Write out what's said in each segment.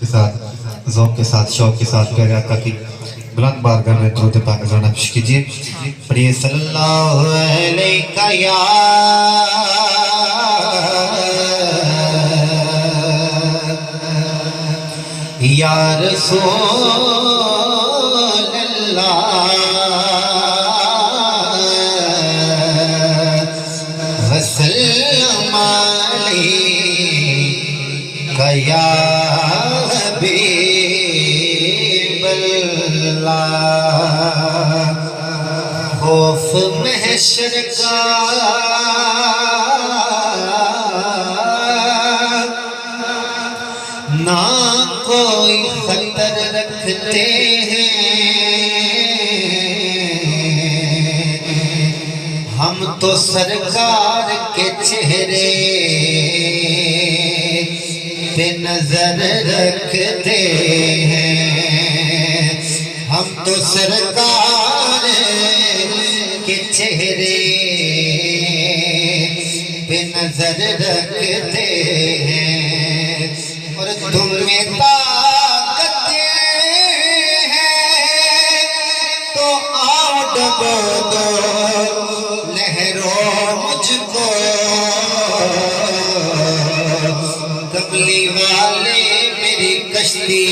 साथ ज़ौक़ के साथ शौक़ के साथ प्यारे आका की बुलंद बारगाह में दुरूद पाक ज़राना पेश कीजिए। पढ़िए सल्लल्लाहु अलैका या रसूल अल्लाह वसल्लम अलैका या खौफ महशर का ना कोई खतर रखते हैं, हम तो सरकार के चेहरे पे नजर रखते हैं, हम तो सरकार के चेहरे पे नजर रखते हैं। और तुम्हें ताकत है तो आओ डबो दो लहरों मुझको, कमली वाले मेरी कश्ती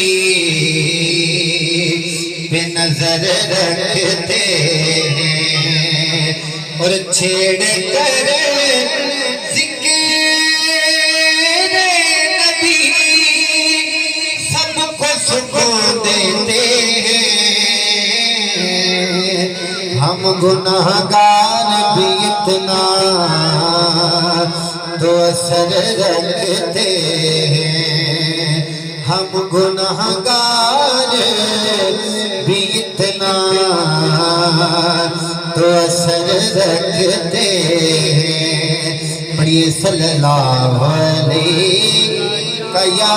पे नजर रखते हैं। और छेड़ कर जिक्र नबी सबको सुकून देते हैं, हम गुनाहगार भी इतना तो असर रखते हैं, हम गुनाहगार भी इतना तो असर रखते हैं। पढ़िए सल्लल्लाहु अलैका या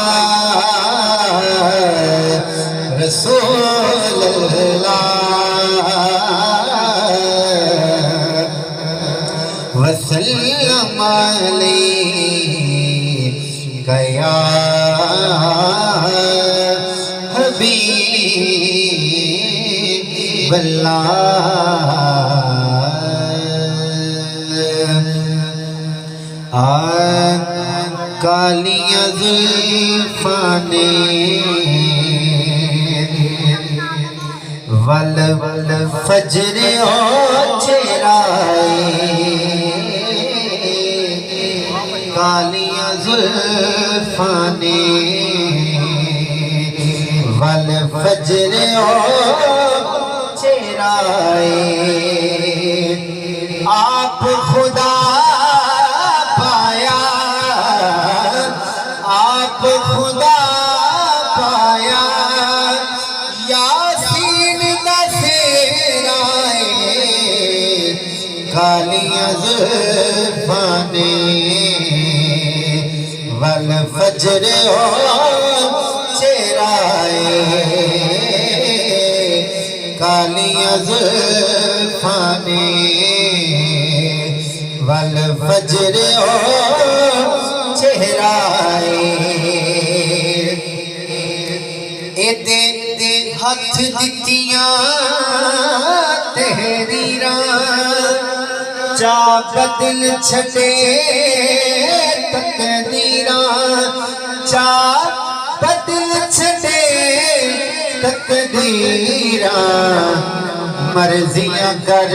रसूल अल्लाह वसल्लम अलैका या हबीब कालिया जुल्फाने वल फजर ओ चेहराए, कालिया जुल्फाने वल फजर ओ चेहराए, आप खुदा पाया, आप खुदा पाया, यासीन दसेराए, कालिया जुल्फाने वल फजर ओ चेहराए, कालिया जुल्फाने वल फजर ओ चेहराए। एदे हथ दितियां तहरीरां चा बदल छड़े तकदीरां, चा बदल छड़े तकदीरां, मर्जियां कर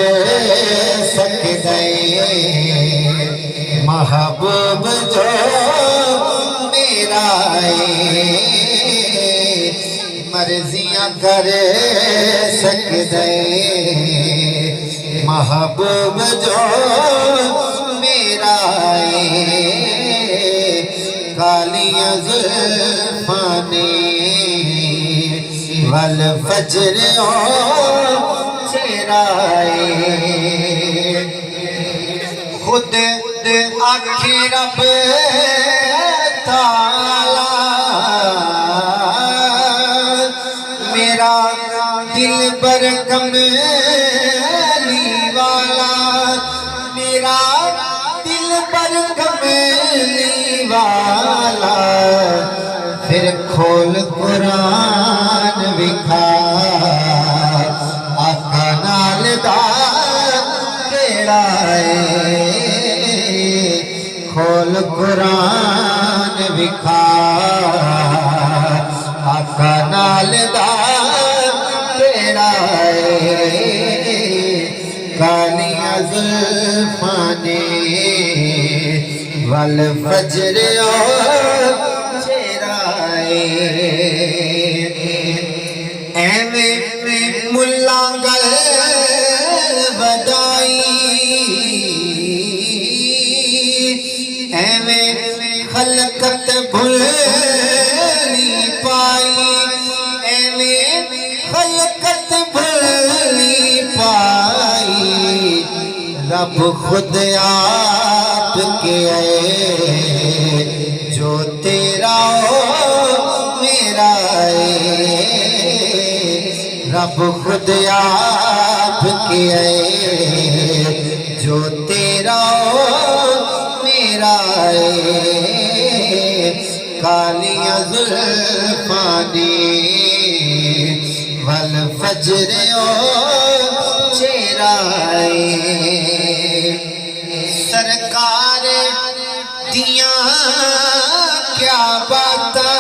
सकदे महबूब जो मेरा मर्जियां कर सकदे महबूब जो मेरा, कालिया जुल्फाने वल फजर ओ चेहराए, खुद आखे रब ताला मेरा दिल बर कमली वाला, मेरा दिल बर कमली वाला, फिर खोल कुरान विखा आका नाल दा केड़ा है खोल कुरान विखा आका नाल दा केड़ा है कालियां जुल्फां ने वल फजर एवें मुल्ला गल बदाई एवें खलकत भुलनी पाई एवें खलकत भुलनी पाई रब खुद आप के जो तेरा मेरा रब खुद आप के जो तेरा मेरा कालियां जुल्फां ने वल फजर चेहरा सरकार दिया क्या बातां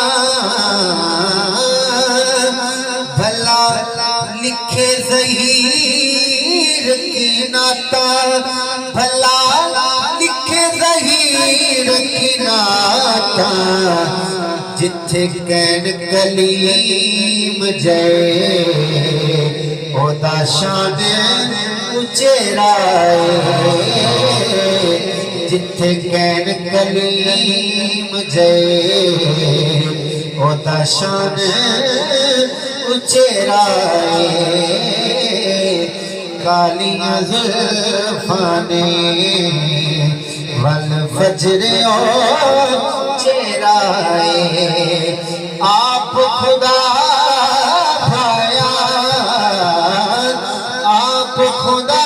भला लिखे ज़हीर की नाता भला लिखे ज़हीर की नाता जिथे कैन कलीम जय ओदा शान उचेरा जिथे कैन कलीम जय ओदा शान उचेरा कालियां जुल्फां ने वल फजर चेहरा आप खुदा पाया आप खुदा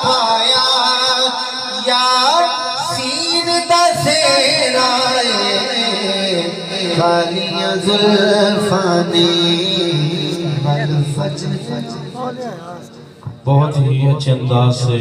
पाया या सीन दा सेरा कालियां जुल्फां ने बहुत ही अच्छे अंदाज से